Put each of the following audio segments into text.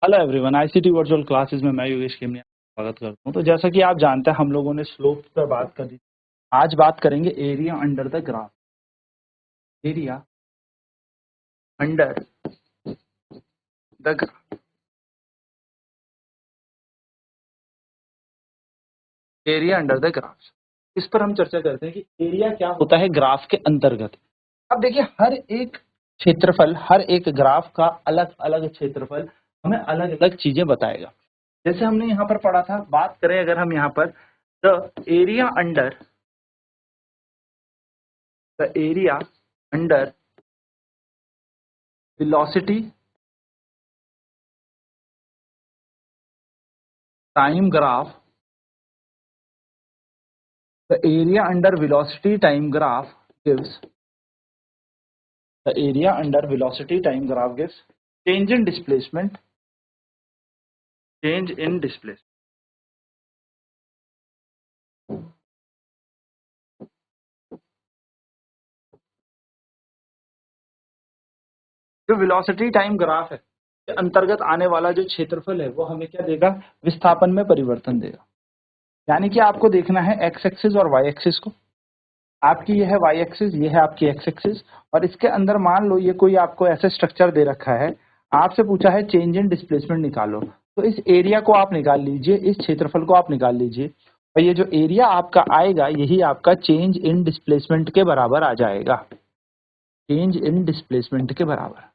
Hello everyone, ICT virtual classes में मैं योगेश खेमनिया स्वागत करता हूं। तो जैसा कि आप जानते हैं, हम लोगों ने स्लोप पर बात कर दी। आज बात करेंगे area under the graph. Area under the graph, area under the graph, इस पर हम चर्चा करते हैं कि एरिया क्या होता है ग्राफ के अंतर्गत। अब देखिए, हर एक क्षेत्रफल, हर एक ग्राफ का अलग अलग क्षेत्रफल हमें अलग अलग चीजें बताएगा। जैसे हमने यहाँ पर पढ़ा था, बात करें अगर हम यहाँ पर the area under velocity time graph, the area under velocity time graph gives change in displacement, जो वेलोसिटी टाइम ग्राफ है के अंतर्गत आने वाला जो क्षेत्रफल है वो हमें क्या देगा, विस्थापन में परिवर्तन देगा। यानी कि आपको देखना है एक्स एक्सिस और वाई एक्सिस को। आपकी ये है वाई एक्सिस, ये है आपकी एक्स एक्सिस, और इसके अंदर मान लो ये कोई आपको ऐसे स्ट्रक्चर दे रखा है, आपसे पूछा है चेंज इन डिस्प्लेसमेंट निकालो। तो इस एरिया को आप निकाल लीजिए, इस क्षेत्रफल को आप निकाल लीजिए, और ये जो एरिया आपका आएगा यही आपका चेंज इन डिस्प्लेसमेंट के बराबर आ जाएगा। चेंज इन डिस्प्लेसमेंट के बराबर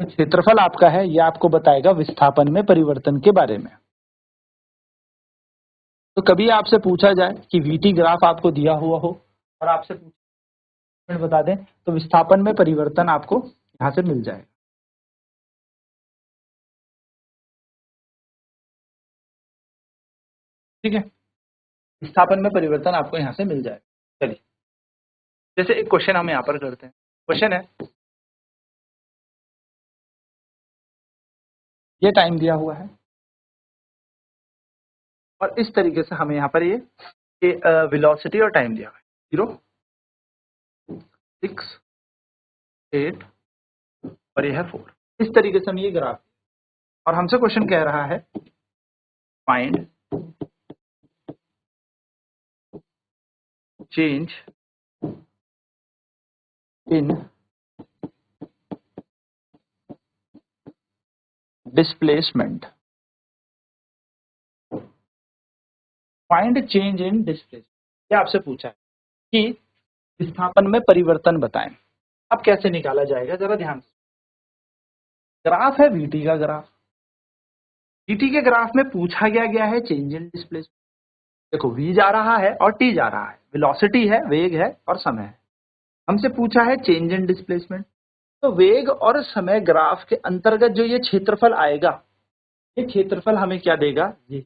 तो क्षेत्रफल आपका है, ये आपको बताएगा विस्थापन में परिवर्तन के बारे में। तो कभी आपसे पूछा जाए कि वीटी ग्राफ आपको दिया हुआ हो और आपसे बता दें, तो विस्थापन में परिवर्तन आपको यहां से मिल जाएगा। ठीक है, विस्थापन में परिवर्तन आपको यहां से मिल जाएगा। चलिए, जैसे एक क्वेश्चन हम यहां पर करते हैं। क्वेश्चन है, ये टाइम दिया हुआ है और इस तरीके से हमें यहाँ पर ये वेलोसिटी और टाइम दिया हुआ है 0, 6, 8 और यह है 4। इस तरीके से हम ये ग्राफ, और हमसे क्वेश्चन कह रहा है find change in displacement. Find change in displacement, ये आपसे पूछा है कि विस्थापन में परिवर्तन बताएं। अब कैसे निकाला जाएगा, जरा ध्यान से। ग्राफ है वीटी का ग्राफ, वीटी के ग्राफ में पूछा गया है चेंज इन डिस्प्लेसमेंट। देखो, v जा रहा है और t जा रहा है, वेलोसिटी है, वेग है और समय है। हमसे पूछा है चेंज इन डिस्प्लेसमेंट, तो वेग और समय ग्राफ के अंतर्गत जो ये क्षेत्रफल आएगा, ये क्षेत्रफल हमें क्या देगा, ये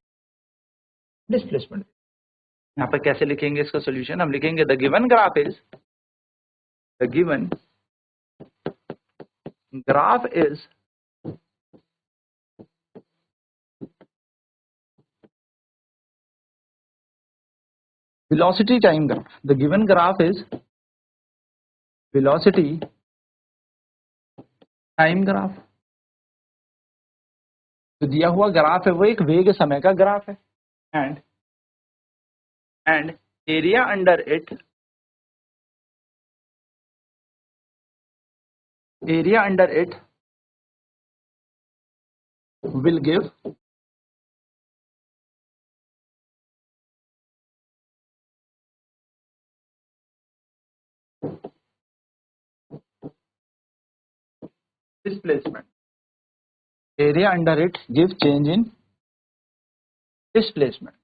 डिस्प्लेसमेंट। यहाँ पर कैसे लिखेंगे इसका सोल्यूशन, हम लिखेंगे the given graph is velocity time graph. The given graph is velocity time graph. जो दिया हुआ ग्राफ है वो एक वेग समय का ग्राफ है, and area under it will give displacement. Area under it gives change in displacement.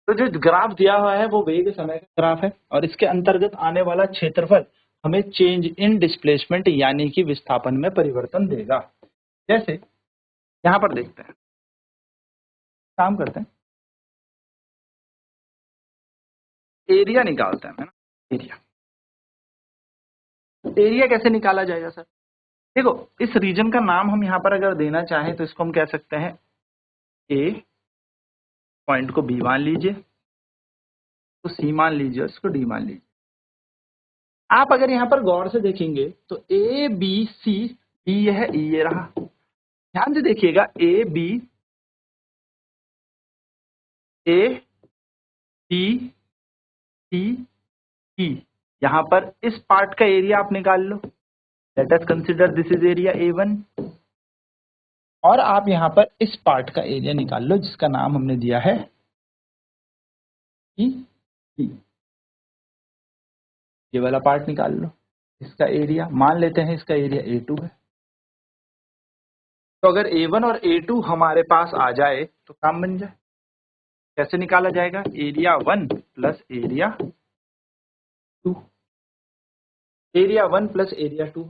तो जो ग्राफ दिया हुआ है वो वेग समय का ग्राफ है, और इसके अंतर्गत आने वाला क्षेत्रफल हमें चेंज इन डिस्प्लेसमेंट यानी कि विस्थापन में परिवर्तन देगा। जैसे यहां पर देखते हैं, काम करते हैं, एरिया निकालते हैं ना। एरिया कैसे निकाला जाएगा सर? देखो, इस रीजन का नाम हम यहाँ पर अगर देना चाहें तो इसको हम कह सकते हैं ए पॉइंट को बी मान लीजिए, तो सी मान लीजिए, इसको डी मान लीजिए। आप अगर यहाँ पर गौर से देखेंगे तो ए बी सी डी, यह ये रहा। ध्यान से देखिएगा, ए बी सी ई, यहाँ पर इस पार्ट का एरिया आप निकाल लो। Let us consider this is area A1, और आप यहाँ पर इस पार्ट का एरिया निकाल लो जिसका नाम हमने दिया है ई। ये वाला पार्ट निकाल लो, इसका एरिया मान लेते हैं, इसका एरिया A2 है। तो अगर A1 और A2 हमारे पास आ जाए तो काम बन जाए। कैसे निकाला जाएगा? Area 1 plus area 2, area 1 plus area 2।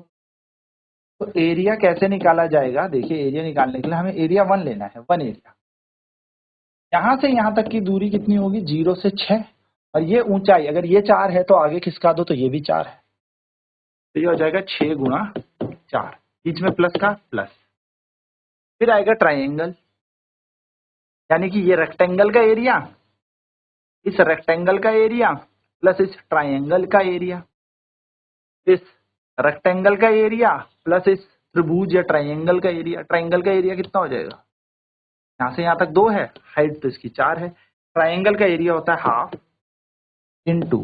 तो एरिया कैसे निकाला जाएगा? देखिए, एरिया निकालने के लिए हमें एरिया 1 लेना है, 1 एरिया। यहां से यहां तक की दूरी कितनी होगी? 0 से 6, और ये ऊंचाई अगर ये 4 है तो आगे खिसका दो तो ये भी 4 है, तो ये हो जाएगा 6 गुणा 4, बीच में प्लस का प्लस। फिर आएगा ट्राइंगल, यानी कि ये रेक्टेंगल का एरिया, इस रेक्टेंगल का एरिया प्लस इस ट्राइंगल का एरिया, इस रेक्टेंगल का एरिया प्लस इस त्रिभुज या ट्राइंगल का एरिया। ट्राइंगल का एरिया कितना हो जाएगा? यहां से यहां तक 2 है, हाइट तो इसकी 4 है। ट्राइंगल का एरिया होता है हाफ इंटू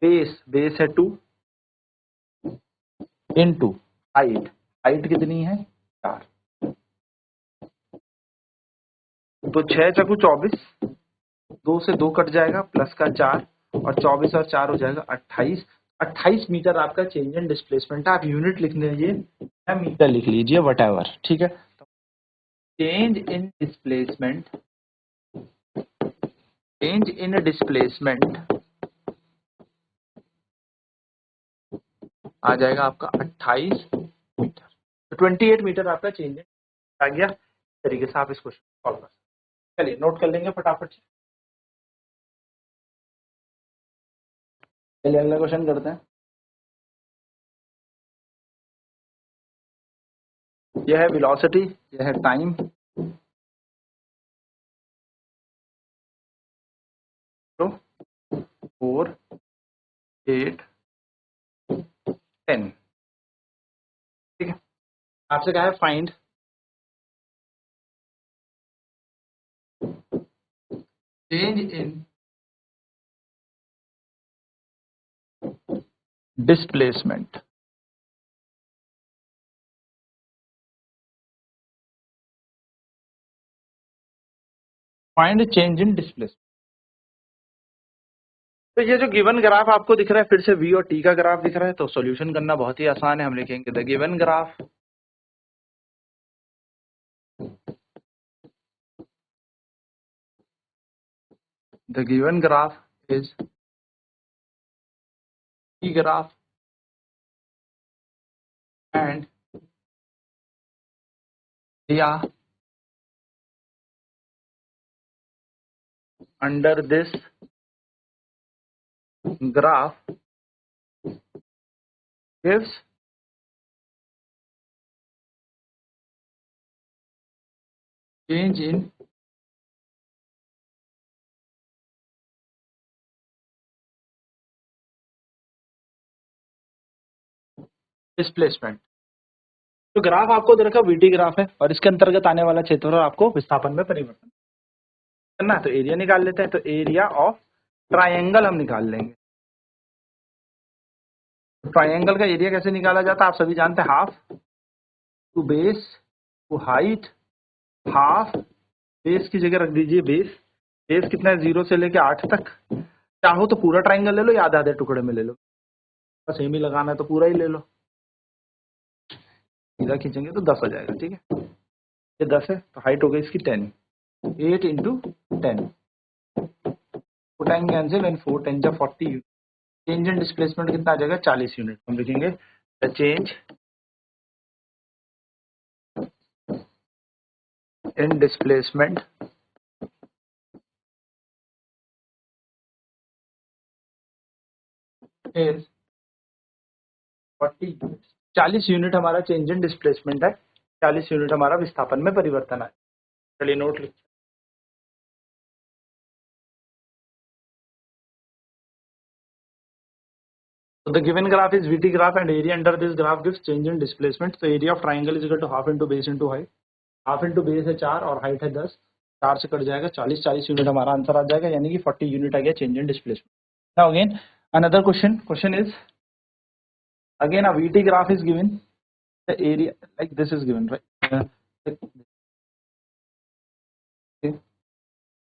बेस, बेस है 2, इंटू हाइट, हाइट कितनी है? 4। तो 6 चकू 24, 2 से 2 कट जाएगा, प्लस का 4, और 24 और 4 हो जाएगा 28। 28 मीटर आपका चेंज इन डिस्प्लेसमेंट है। आप यूनिट लिख लीजिए या मीटर लिख लीजिए, वटएवर, ठीक है। Change in displacement, change in displacement आ जाएगा आपका 28 मीटर। तो 28 मीटर आपका चेंज आ गया। इस तरीके से आप इसको सॉल्व कर सकते। चलिए नोट कर लेंगे फटाफट से। चलिए अगला क्वेश्चन करते हैं। यह है वेलोसिटी, यह है टाइम। तो 4, 8, 10, ठीक है। आपसे कहा है find change in displacement. Find change in displacement. तो ये जो गिवन ग्राफ आपको दिख रहा है, फिर से v और t का ग्राफ दिख रहा है, तो सॉल्यूशन करना बहुत ही आसान है। हम लिखेंगे the given graph is t graph and या under this graph gives change in displacement. तो ग्राफ आपको दे रखा वीटी ग्राफ है, और इसके अंतर्गत आने वाला क्षेत्रफल आपको विस्थापन में परिवर्तन करना है। तो एरिया निकाल लेते हैं। तो एरिया ऑफ ट्राइंगल हम निकाल लेंगे। ट्राइंगल का एरिया कैसे निकाला जाता है? आप सभी जानते हैं, half to base to height, half base की जगह रख दीजिए बेस। बेस कितना है? 0 से लेके 8 तक। चाहो तो पूरा ट्राइंगल ले लो या आधे आधे टुकड़े में ले लो, बस सेम ही लगाना है तो पूरा ही ले लो। सीधा खींचेंगे तो 10 हो जाएगा, ठीक है। ये 10 है तो हाइट हो गई इसकी 10, 8 इंटू 10, उठाएंगे कैंसिल, एंड 4 10 जा 40। चेंज इन डिस्प्लेसमेंट कितना आ जाएगा? 40 यूनिट। हम लिखेंगे the change in displacement is 40 unit. 40 unit हमारा चेंज इन डिस्प्लेसमेंट है, 40 यूनिट हमारा विस्थापन में परिवर्तन है। चलिए नोट लिखते हैं। So the given graph is VT graph and area under this graph gives change in displacement. So area of triangle is equal to half into base into height. Half into base है 4 और height है 10, 4 से cut जाएगा 40 unit हमारा answer आ जाएगा, यानी कि 40 unit आ गया change in displacement. Now again another question is again a VT graph is given, the area like this is given right.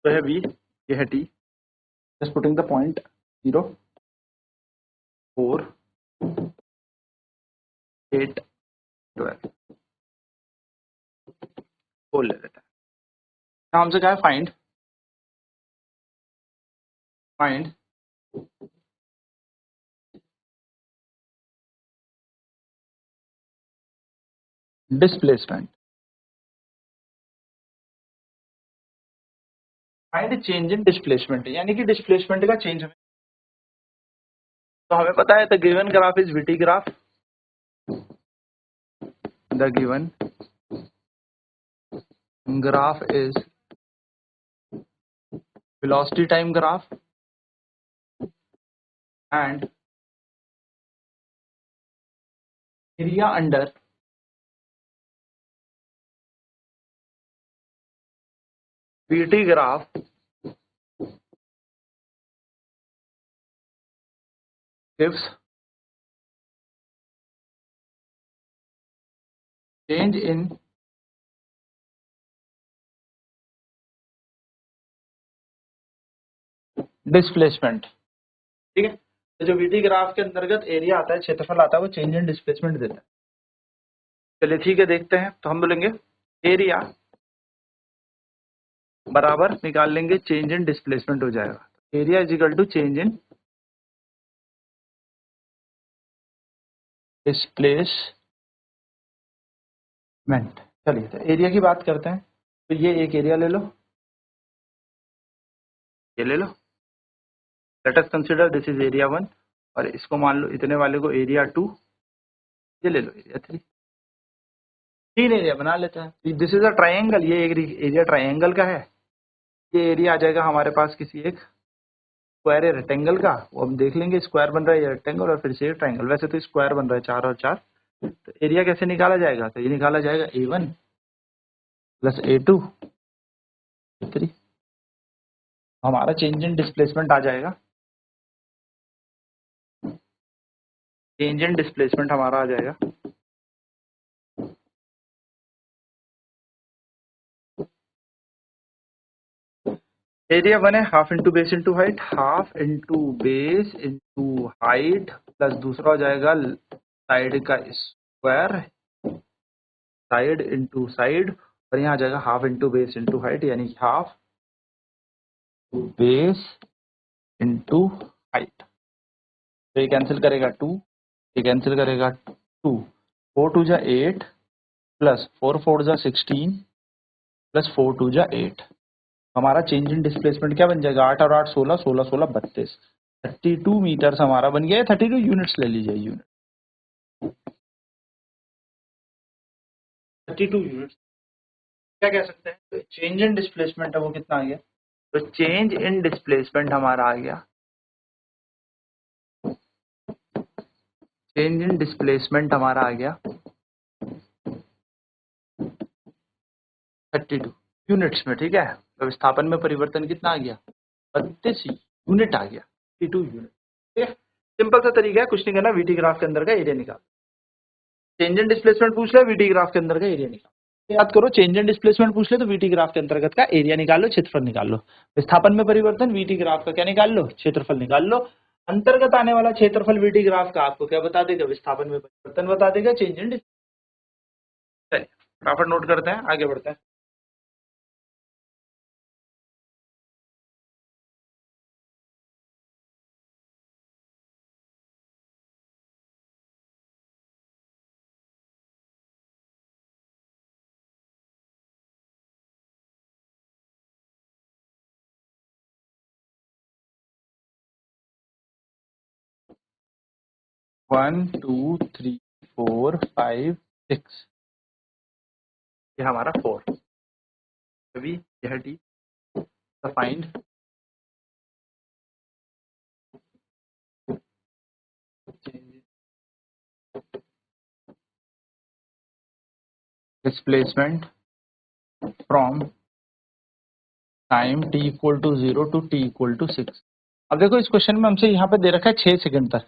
तो है V, ये है T, just putting the point 0 4 8 12 बोल ले लेते हैं. नाम से क्या है, find displacement, find change in displacement, यानी कि डिस्प्लेसमेंट का चेंज हमें. तो हमें पता है the given graph is VT graph, the given graph is velocity time graph and area under VT graph gives change in displacement. ठीक है, तो जो VT ग्राफ के अंतर्गत एरिया आता है, क्षेत्रफल आता है, वो चेंज इन डिस्प्लेसमेंट देता है. चलिए ठीक है, देखते हैं. तो हम बोलेंगे एरिया बराबर निकाल लेंगे चेंज इन डिस्प्लेसमेंट हो जाएगा. Area is equal to change in displacement. चलिए तो एरिया की बात करते हैं. तो ये एक एरिया ले लो, ये ले लो, let us consider this is area 1 और इसको मान लो इतने वाले को एरिया 2, ये ले लो एरिया 3. 3 एरिया बना लेते हैं. दिस इज अ ट्राइंगल, ये एक एरिया ट्राइंगल का है. ये एरिया आ जाएगा हमारे पास किसी एक स्क्वायर या रेक्टेंगल का. वो हम देख लेंगे स्क्वायर बन रहा है या रेक्टेंगल, और फिर से ट्राइंगल. वैसे तो स्क्वायर बन रहा है 4 और 4. तो एरिया कैसे निकाला जाएगा, तो ये निकाला जाएगा A1 प्लस A2 A3. हमारा चेंज इन डिस्प्लेसमेंट आ जाएगा, चेंज इन डिस्प्लेसमेंट हमारा आ जाएगा एरिया 1 है half into base into height, half into base into height plus दूसरा हो जाएगा साइड का स्क्वायर, साइड इंटू साइड, और यहाँ आ जाएगा half into base into height, यानी हाफ बेस इंटू हाइट. तो ये कैंसिल करेगा 2, ये कैंसिल करेगा 2, 4 2 जा 8 प्लस 4 4 जा 16 प्लस 4 2 जा 8. हमारा चेंज इन डिस्प्लेसमेंट क्या बन जाएगा, 8 और 8 16, 16 16 32, 32 मीटर्स हमारा बन गया. 32 यूनिट्स ले लीजिए, यूनिट 32 यूनिट्स क्या कह सकते हैं. तो चेंज इन डिस्प्लेसमेंट है वो कितना आ गया, तो चेंज इन डिस्प्लेसमेंट हमारा आ गया, चेंज इन डिस्प्लेसमेंट हमारा आ गया 32 यूनिट्स में. ठीक है, तो विस्थापन में परिवर्तन कितना आ गया, 32 यूनिट आ गया, 32 यूनिट. ठीक है, सिंपल सा तरीका है, कुछ नहीं करना. VT ग्राफ के अंदर का एरिया निकाल, चेंज इन डिस्प्लेसमेंट पूछ ले, VT ग्राफ के अंदर का एरिया निकाल. याद करो, चेंज इन डिस्प्लेसमेंट पूछ ले तो VT ग्राफ के अंतर्गत का एरिया निकाल लो, क्षेत्रफल निकाल लो. विस्थापन में परिवर्तन, VT ग्राफ का क्या निकाल लो, क्षेत्रफल निकाल लो. अंतर्गत आने वाला क्षेत्रफल VT ग्राफ का आपको क्या बता देगा, विस्थापन में परिवर्तन बता देगा, चेंज इन. चलिए फटाफट नोट करते हैं, आगे बढ़ते हैं. One two three four five six, ये हमारा 4. अभी यह डी find displacement from time t equal to 0 to t equal to 6। अब देखो इस क्वेश्चन में हमसे यहाँ पे दे रखा है 6 सेकंड तक,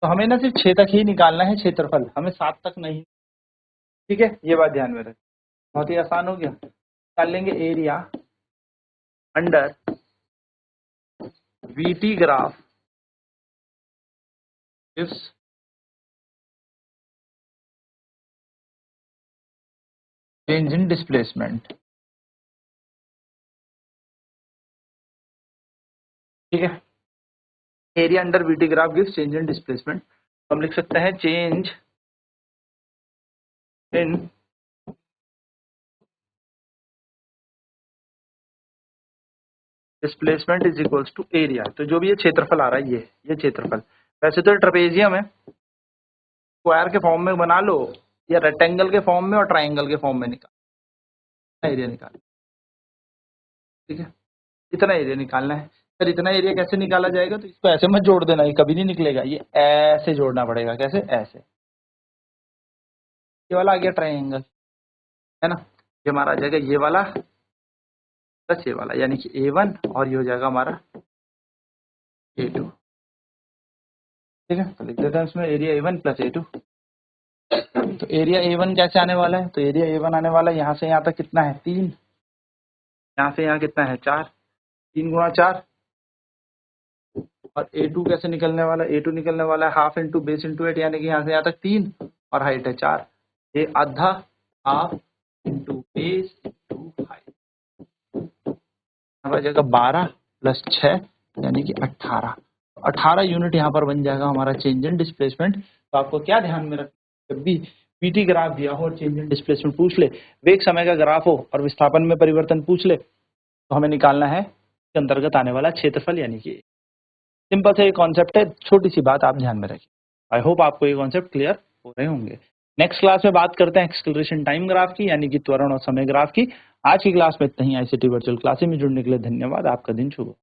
तो हमें ना सिर्फ 6 तक ही निकालना है क्षेत्रफल, हमें 7 तक नहीं। ठीक है, ये बात ध्यान में रखें, बहुत ही आसान हो गया। निकाल लेंगे area under VT graph gives change in displacement। ठीक है, area under VT graph gives change in displacement, तो हम लिख सकते हैं change in displacement is equals to area. तो जो भी ये क्षेत्रफल आ रहा है, ये क्षेत्रफल, वैसे तो ट्रेपेजियम है, स्क्वायर के फॉर्म में बना लो या रेक्टेंगल के फॉर्म में और ट्राइंगल के फॉर्म में निकाल एरिया निकाल। ठीक है, इतना एरिया निकालना है। सर इतना एरिया कैसे निकाला जाएगा, तो इसको ऐसे मत जोड़ देना, ये कभी नहीं निकलेगा, ये ऐसे जोड़ना पड़ेगा। कैसे? ऐसे। ये वाला आ गया ट्राइंगल, है ना, ये हमारा आ जाएगा ये वाला प्लस ये वाला, यानी कि A1, और ये हो जाएगा हमारा A2। ठीक है, तो लिख देते हैं इसमें एरिया A1 प्लस A2। तो एरिया A1 कैसे आने वाला है, तो एरिया A1 आने वाला है यहाँ से यहाँ तक कितना है 3, यहाँ से यहाँ कितना है 4, 3 गुणा 4, और A2 कैसे निकलने वाला है, A2 निकलने वाला है हाफ इंटू बेस इंटू 8, यानी कि यहाँ से यहाँ तक 3 और हाइट है 4, ये आधा half into base into height, यहाँ जगह 12 प्लस 6 यानी कि 18 यूनिट यहाँ पर बन जाएगा हमारा चेंज इन डिस्प्लेसमेंट। तो आपको क्या ध्यान में रखना, जब भी VT ग्राफ दिया हो और चेंज इन डिस्प्लेसमेंट पूछ ले, वेग समय का ग्राफ हो और विस्थापन में परिवर्तन पूछ ले, तो हमें निकालना है इसके अंतर्गत आने वाला क्षेत्रफल, यानी कि सिंपल से ये कॉन्सेप्ट है, छोटी सी बात आप ध्यान में रखें। आई होप आपको ये कॉन्सेप्ट क्लियर हो रहे होंगे। नेक्स्ट क्लास में बात करते हैं एक्सेलरेशन टाइम ग्राफ की, यानी कि त्वरण और समय ग्राफ की। आज की क्लास में इतना ही। ICT वर्चुअल क्लासेस में जुड़ने के लिए धन्यवाद। आपका दिन शुभ हो।